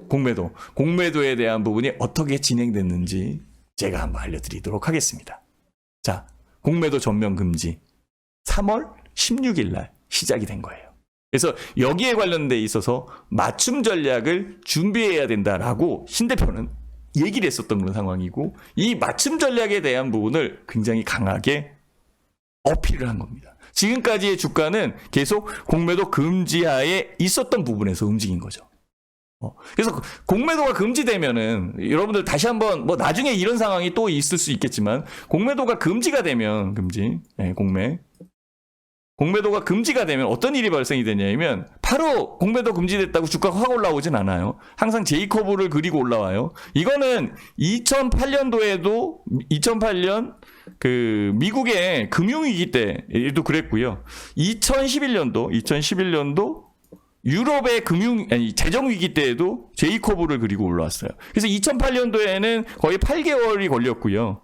공매도에 대한 부분이 어떻게 진행됐는지 제가 한번 알려드리도록 하겠습니다. 자, 공매도 전면 금지 3월 16일 날 시작이 된 거예요. 그래서 여기에 관련돼 있어서 맞춤 전략을 준비해야 된다라고 신 대표는 얘기를 했었던 그런 상황이고, 이 맞춤 전략에 대한 부분을 굉장히 강하게 어필을 한 겁니다. 지금까지의 주가는 계속 공매도 금지하에 있었던 부분에서 움직인 거죠. 그래서 공매도가 금지되면은 여러분들 다시 한번 뭐 나중에 이런 상황이 또 있을 수 있겠지만, 공매도가 금지가 되면 공매도가 금지가 되면 어떤 일이 발생이 되냐면, 바로 공매도 금지됐다고 주가가 확 올라오진 않아요. 항상 제이커브를 그리고 올라와요. 이거는 2008년 그 미국의 금융위기 때도 그랬고요. 2011년도 유럽의 재정위기 때에도 제이커브를 그리고 올라왔어요. 그래서 2008년도에는 거의 8개월이 걸렸고요.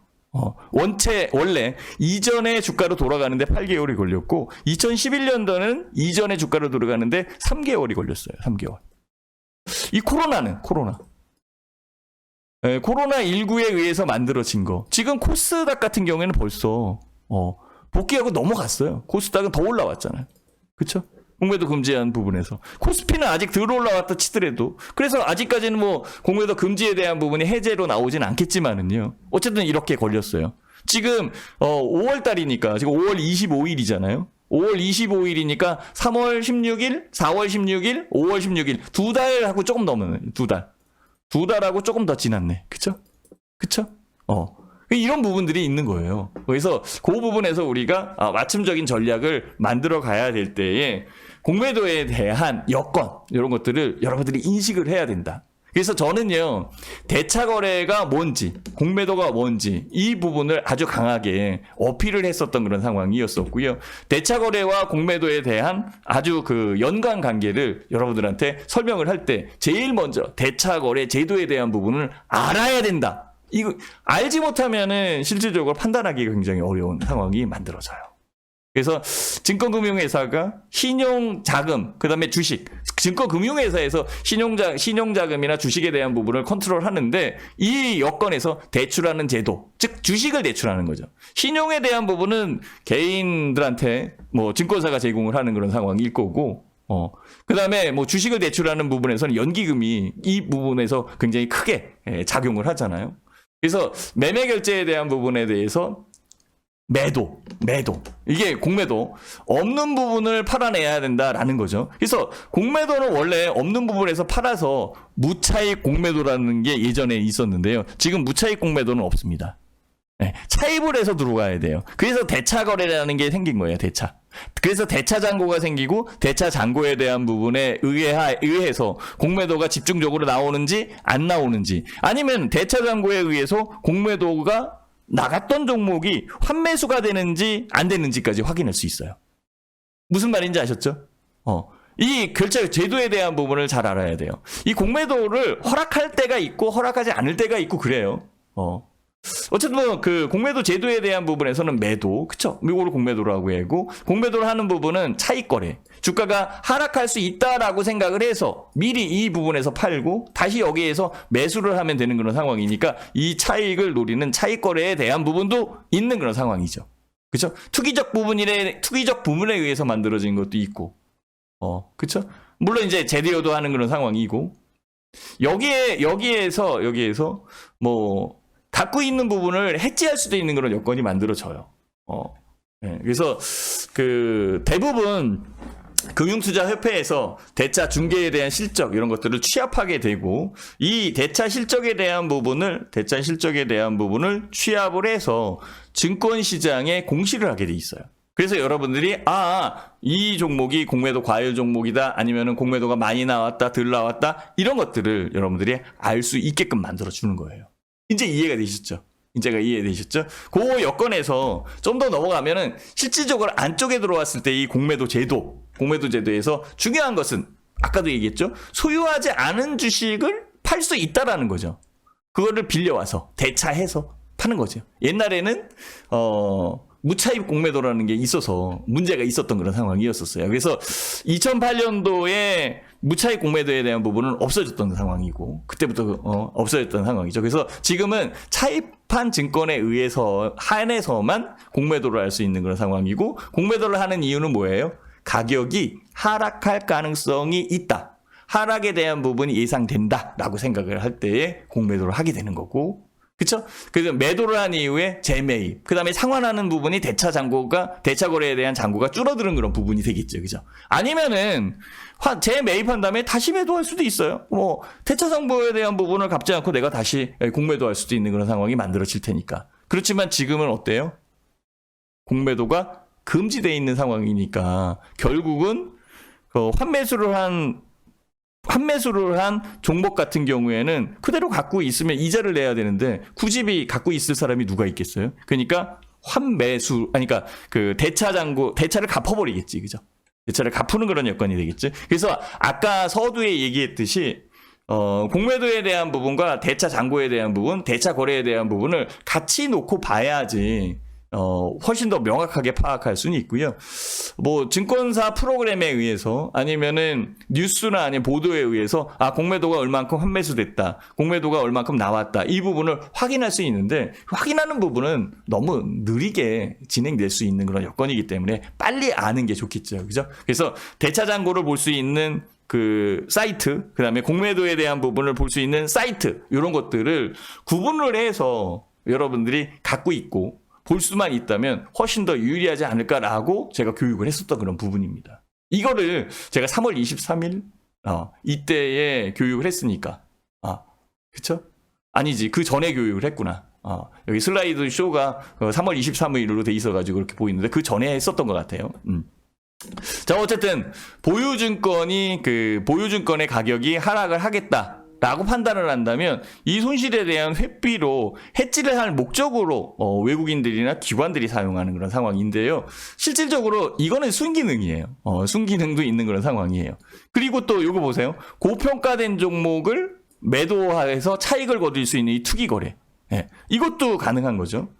원래 이전의 주가로 돌아가는데 8개월이 걸렸고, 2011년도는 이전의 주가로 돌아가는데 3개월이 걸렸어요. 3개월. 이 코로나19에 의해서 만들어진 거. 지금 코스닥 같은 경우에는 벌써 복귀하고 넘어갔어요. 코스닥은 더 올라왔잖아요. 그쵸? 공매도 금지한 부분에서. 코스피는 아직 덜 올라왔다 치더라도, 그래서 아직까지는 뭐 공매도 금지에 대한 부분이 해제로 나오진 않겠지만은요, 어쨌든 이렇게 걸렸어요. 지금 5월달이니까 지금 5월 25일이잖아요. 5월 25일이니까 3월 16일, 4월 16일, 5월 16일 2달하고 조금 넘은, 2달하고 조금 더 지났네. 그쵸? 이런 부분들이 있는 거예요. 그래서 그 부분에서 우리가 맞춤적인 전략을 만들어 가야 될 때에 공매도에 대한 여건, 이런 것들을 여러분들이 인식을 해야 된다. 그래서 저는요, 대차 거래가 뭔지, 공매도가 뭔지, 이 부분을 아주 강하게 어필을 했었던 그런 상황이었었고요. 대차 거래와 공매도에 대한 아주 그 연관 관계를 여러분들한테 설명을 할 때 제일 먼저 대차 거래 제도에 대한 부분을 알아야 된다. 이거 알지 못하면은 실질적으로 판단하기가 굉장히 어려운 상황이 만들어져요. 그래서 증권금융회사가 신용자금, 그 다음에 주식, 증권금융회사에서 신용자금이나 주식에 대한 부분을 컨트롤하는데, 이 여건에서 대출하는 제도, 즉 주식을 대출하는 거죠. 신용에 대한 부분은 개인들한테 뭐 증권사가 제공을 하는 그런 상황일 거고, 그 다음에 뭐 주식을 대출하는 부분에서는 연기금이 이 부분에서 굉장히 크게 작용을 하잖아요. 그래서 매매 결제에 대한 부분에 대해서 매도. 이게 공매도. 없는 부분을 팔아내야 된다라는 거죠. 그래서 공매도는 원래 없는 부분에서 팔아서 무차익 공매도라는 게 예전에 있었는데요. 지금 무차익 공매도는 없습니다. 차입을 해서 들어가야 돼요. 그래서 대차 거래라는 게 생긴 거예요, 대차. 그래서 대차 잔고가 생기고, 대차 잔고에 대한 부분에 의해서 공매도가 집중적으로 나오는지 안 나오는지, 아니면 대차 잔고에 의해서 공매도가 나갔던 종목이 환매수가 되는지 안 되는지까지 확인할 수 있어요. 무슨 말인지 아셨죠? 이 결제 제도에 대한 부분을 잘 알아야 돼요. 이 공매도를 허락할 때가 있고 허락하지 않을 때가 있고 그래요. 어쨌든 그 공매도 제도에 대한 부분에서는 매도, 그쵸? 이거를 공매도라고 하고, 공매도를 하는 부분은 차익 거래. 주가가 하락할 수 있다라고 생각을 해서 미리 이 부분에서 팔고 다시 여기에서 매수를 하면 되는 그런 상황이니까, 이 차익을 노리는 차익 거래에 대한 부분도 있는 그런 상황이죠. 그쵸? 투기적 부분에 의해서 만들어진 것도 있고, 그쵸? 물론 이제 제대로도 하는 그런 상황이고, 여기에서 뭐 갖고 있는 부분을 해지할 수도 있는 그런 여건이 만들어져요. 그래서 그 대부분 금융투자협회에서 대차 중개에 대한 실적, 이런 것들을 취합하게 되고, 이 대차 실적에 대한 부분을 취합을 해서 증권시장에 공시를 하게 돼 있어요. 그래서 여러분들이 이 종목이 공매도 과열 종목이다, 아니면은 공매도가 많이 나왔다, 덜 나왔다, 이런 것들을 여러분들이 알 수 있게끔 만들어 주는 거예요. 이제 이해가 되셨죠? 그 여건에서 좀 더 넘어가면은 실질적으로 안쪽에 들어왔을 때 이 공매도 제도에서 중요한 것은 아까도 얘기했죠? 소유하지 않은 주식을 팔 수 있다라는 거죠. 그거를 빌려와서 대차해서 파는 거죠. 옛날에는 무차입 공매도라는 게 있어서 문제가 있었던 그런 상황이었었어요. 그래서 2008년도에 무차입 공매도에 대한 부분은 없어졌던 상황이고 그때부터 없어졌던 상황이죠. 그래서 지금은 차입한 증권에 의해서 한해서만 공매도를 할 수 있는 그런 상황이고 공매도를 하는 이유는 뭐예요? 가격이 하락할 가능성이 있다. 하락에 대한 부분이 예상된다라고 생각을 할 때에 공매도를 하게 되는 거고, 그렇죠? 그래서 매도를 한 이후에 재매입, 그다음에 상환하는 부분이 대차 거래에 대한 잔고가 줄어드는 그런 부분이 되겠죠, 그죠? 아니면은 재매입한 다음에 다시 매도할 수도 있어요. 뭐 대차 상보에 대한 부분을 갚지 않고 내가 다시 공매도할 수도 있는 그런 상황이 만들어질 테니까. 그렇지만 지금은 어때요? 공매도가 금지되어 있는 상황이니까 결국은 환매수를 한 종목 같은 경우에는 그대로 갖고 있으면 이자를 내야 되는데 굳이 갖고 있을 사람이 누가 있겠어요? 그러니까 그러니까 그 대차를 갚아버리겠지, 그죠? 대차를 갚는 그런 여건이 되겠지. 그래서 아까 서두에 얘기했듯이 공매도에 대한 부분과 대차 잔고에 대한 부분, 대차 거래에 대한 부분을 같이 놓고 봐야지 훨씬 더 명확하게 파악할 수는 있고요. 뭐 증권사 프로그램에 의해서 아니면은 뉴스나 아니면 보도에 의해서 공매도가 얼만큼 환매수 됐다, 공매도가 얼만큼 나왔다, 이 부분을 확인할 수 있는데 확인하는 부분은 너무 느리게 진행될 수 있는 그런 여건이기 때문에 빨리 아는 게 좋겠죠, 그죠? 그래서 대차 잔고를 볼 수 있는 그 사이트, 그 다음에 공매도에 대한 부분을 볼 수 있는 사이트, 이런 것들을 구분을 해서 여러분들이 갖고 있고 볼 수만 있다면 훨씬 더 유리하지 않을까라고 제가 교육을 했었던 그런 부분입니다. 이거를 제가 3월 23일 이때에 교육을 했으니까 그쵸? 아니지, 그 전에 교육을 했구나. 여기 슬라이드 쇼가 3월 23일로 돼 있어가지고 그렇게 보이는데 그 전에 했었던 것 같아요. 자, 어쨌든 보유증권의 가격이 하락을 하겠다 라고 판단을 한다면 이 손실에 대한 회피로 해지를 할 목적으로 외국인들이나 기관들이 사용하는 그런 상황인데요. 실질적으로 이거는 순기능이에요. 순기능도 있는 그런 상황이에요. 그리고 또 이거 보세요. 고평가된 종목을 매도해서 차익을 거둘 수 있는 이 투기 거래. 이것도 가능한 거죠.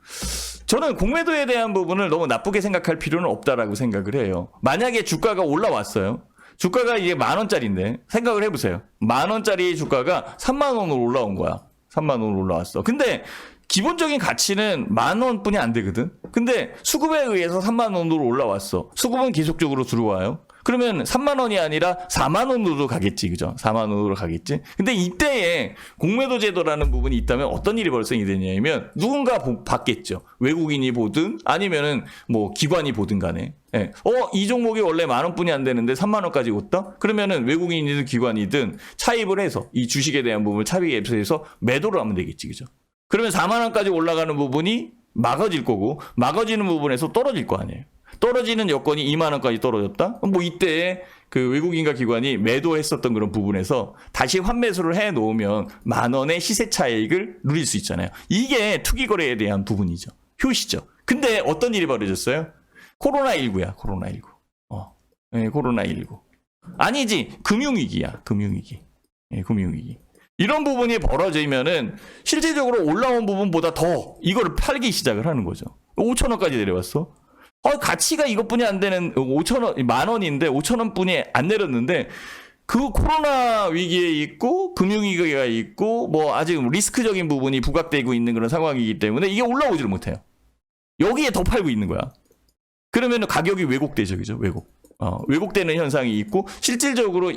저는 공매도에 대한 부분을 너무 나쁘게 생각할 필요는 없다라고 생각을 해요. 만약에 주가가 올라왔어요. 주가가 이게 10,000원짜리인데 생각을 해보세요. 10,000원짜리 주가가 30,000원으로 올라온 거야. 30,000원으로 올라왔어. 근데 기본적인 가치는 10,000원뿐이 안 되거든. 근데 수급에 의해서 30,000원으로 올라왔어. 수급은 계속적으로 들어와요. 그러면 30,000원이 아니라 40,000원으로 가겠지, 그죠? 40,000원으로 가겠지. 근데 이때에 공매도 제도라는 부분이 있다면 어떤 일이 발생이 되냐면 누군가 받겠죠. 외국인이 보든 아니면은 뭐 기관이 보든 간에. 이 종목이 원래 10,000원뿐이 안 되는데 30,000원까지 왔다? 그러면은 외국인이든 기관이든 차입을 해서 이 주식에 대한 부분을 차익해서 매도를 하면 되겠지, 그죠? 그러면 40,000원까지 올라가는 부분이 막아질 거고 막아지는 부분에서 떨어질 거 아니에요. 떨어지는 여건이 20,000원까지 떨어졌다? 뭐 이때 그 외국인과 기관이 매도했었던 그런 부분에서 다시 환매수를 해 놓으면 10,000원의 시세 차익을 누릴 수 있잖아요. 이게 투기 거래에 대한 부분이죠. 효시죠. 근데 어떤 일이 벌어졌어요? 코로나19야, 코로나19. 코로나19. 아니지, 금융위기야, 금융위기. 금융위기. 이런 부분이 벌어지면은 실질적으로 올라온 부분보다 더 이거를 팔기 시작을 하는 거죠. 5,000원까지 내려왔어. 가치가 이것뿐이 안 되는 5,000원, 10,000원인데 5,000원뿐이 안 내렸는데 그 코로나 위기에 있고 금융위기가 있고 뭐 아직 리스크적인 부분이 부각되고 있는 그런 상황이기 때문에 이게 올라오지를 못해요. 여기에 더 팔고 있는 거야. 그러면 가격이 왜곡되죠, 그죠? 왜곡되는 현상이 있고 실질적으로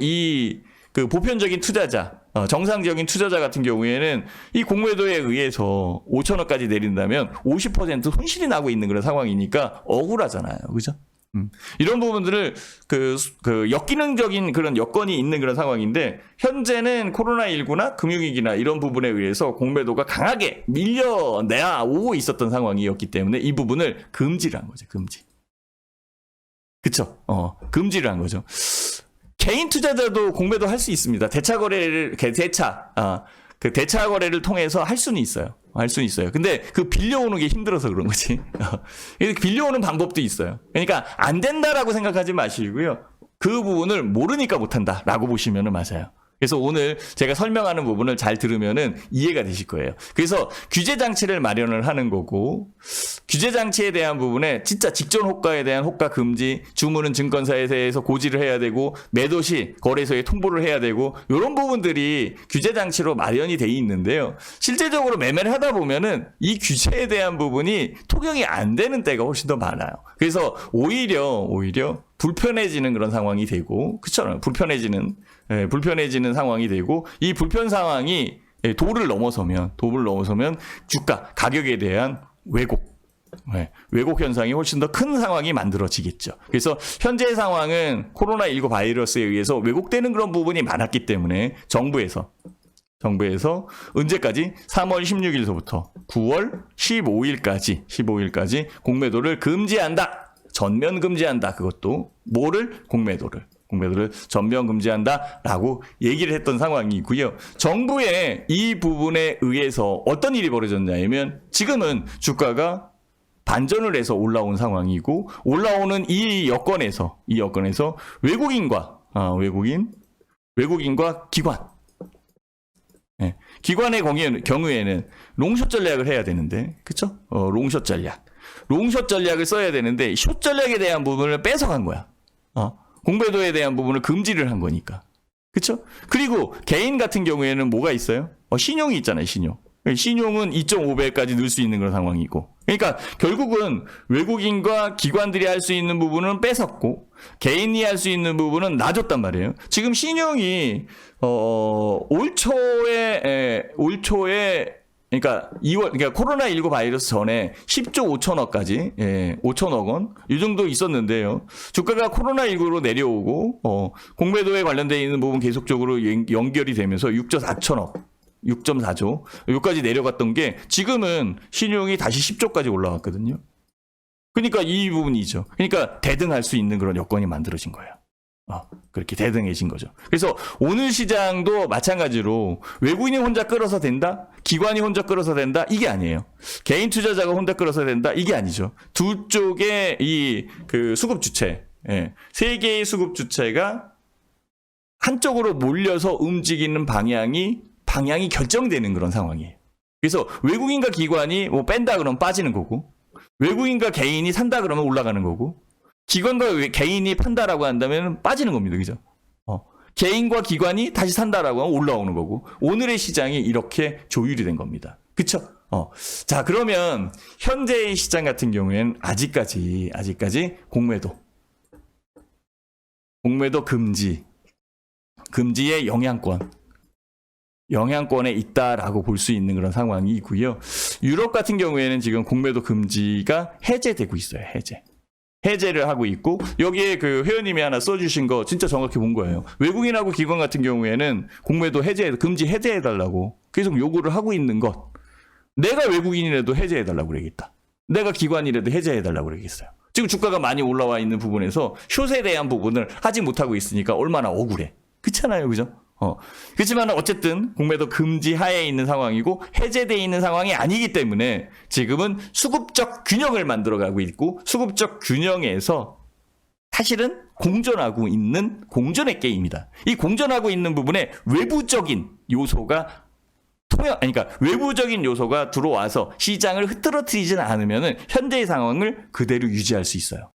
그 보편적인 투자자, 정상적인 투자자 같은 경우에는 이 공매도에 의해서 5,000원까지 내린다면 50% 손실이 나고 있는 그런 상황이니까 억울하잖아요. 그죠? 이런 부분들을 역기능적인 그런 여건이 있는 그런 상황인데 현재는 코로나19나 금융위기나 이런 부분에 의해서 공매도가 강하게 밀려내오고 있었던 상황이었기 때문에 이 부분을 금지를 한 거죠. 금지. 그쵸? 금지를 한 거죠. 개인 투자자도 공매도 할 수 있습니다. 대차 거래를 통해서 할 수는 있어요. 할 수는 있어요. 근데 그 빌려오는 게 힘들어서 그런 거지. 빌려오는 방법도 있어요. 그러니까 안 된다라고 생각하지 마시고요. 그 부분을 모르니까 못한다라고 보시면 맞아요. 그래서 오늘 제가 설명하는 부분을 잘 들으면은 이해가 되실 거예요. 그래서 규제 장치를 마련을 하는 거고, 규제 장치에 대한 부분에 진짜 직전 호가에 대한 호가 금지, 주문은 증권사에 대해서 고지를 해야 되고, 매도 시 거래소에 통보를 해야 되고, 이런 부분들이 규제 장치로 마련이 돼 있는데요. 실제적으로 매매를 하다 보면은 이 규제에 대한 부분이 통용이 안 되는 때가 훨씬 더 많아요. 그래서 오히려 불편해지는 그런 상황이 되고, 그렇죠? 불편해지는 상황이 되고, 이 불편 상황이 도를 넘어서면 주가 가격에 대한 왜곡 현상이 훨씬 더 큰 상황이 만들어지겠죠. 그래서 현재 상황은 코로나19 바이러스에 의해서 왜곡되는 그런 부분이 많았기 때문에 정부에서 언제까지 3월 16일서부터 9월 15일까지 공매도를 금지한다. 전면 금지한다. 그것도 뭐를? 공매도를 전면 금지한다라고 얘기를 했던 상황이고요. 정부의 이 부분에 의해서 어떤 일이 벌어졌냐면 지금은 주가가 반전을 해서 올라온 상황이고, 올라오는 이 여건에서 외국인과 기관의 경우에는 롱숏 전략을 해야 되는데, 그쵸? 롱숏 전략을 써야 되는데, 숏 전략에 대한 부분을 뺏어간 거야. 공매도에 대한 부분을 금지를 한 거니까. 그쵸? 그리고 개인 같은 경우에는 뭐가 있어요? 신용이 있잖아요, 신용. 신용은 2.5배까지 늘 수 있는 그런 상황이고. 그러니까 결국은 외국인과 기관들이 할 수 있는 부분은 뺏었고, 개인이 할 수 있는 부분은 놔줬단 말이에요. 지금 신용이, 올 초에 그러니까 코로나19 바이러스 전에 10조 5천억까지, 5천억 원, 이 정도 있었는데요. 주가가 코로나19로 내려오고, 공매도에 관련되어 있는 부분 계속적으로 연결이 되면서 6.4조, 여기까지 내려갔던 게 지금은 신용이 다시 10조까지 올라왔거든요. 그러니까 이 부분이죠. 그러니까 대등할 수 있는 그런 여건이 만들어진 거예요. 그렇게 대등해진 거죠. 그래서 오늘 시장도 마찬가지로 외국인이 혼자 끌어서 된다? 기관이 혼자 끌어서 된다? 이게 아니에요. 개인 투자자가 혼자 끌어서 된다? 이게 아니죠. 두 쪽의 수급 주체, 세 개의 수급 주체가 한쪽으로 몰려서 움직이는 방향이 결정되는 그런 상황이에요. 그래서 외국인과 기관이 뺀다 그러면 빠지는 거고, 외국인과 개인이 산다 그러면 올라가는 거고, 기관과 개인이 판다라고 한다면 빠지는 겁니다. 그죠? 개인과 기관이 다시 산다라고 하면 올라오는 거고, 오늘의 시장이 이렇게 조율이 된 겁니다. 그쵸? 자, 그러면 현재의 시장 같은 경우에는 아직까지 공매도 금지의 영향권에 있다라고 볼 수 있는 그런 상황이고요. 유럽 같은 경우에는 지금 공매도 금지가 해제되고 있어요. 해제를 하고 있고, 여기에 회원님이 하나 써주신 거 진짜 정확히 본 거예요. 외국인하고 기관 같은 경우에는 공매도 금지 해제해달라고 계속 요구를 하고 있는 것. 내가 외국인이라도 해제해달라고 그러겠다. 내가 기관이라도 해제해달라고 그러겠어요. 지금 주가가 많이 올라와 있는 부분에서 숏에 대한 부분을 하지 못하고 있으니까 얼마나 억울해. 그렇잖아요. 그죠? 그렇지만 어쨌든 공매도 금지 하에 있는 상황이고 해제되어 있는 상황이 아니기 때문에 지금은 수급적 균형을 만들어가고 있고, 수급적 균형에서 사실은 공존하고 있는 공존의 게임이다. 이 공존하고 있는 부분에 외부적인 요소가 들어와서 시장을 흐트러뜨리지는 않으면 현재의 상황을 그대로 유지할 수 있어요.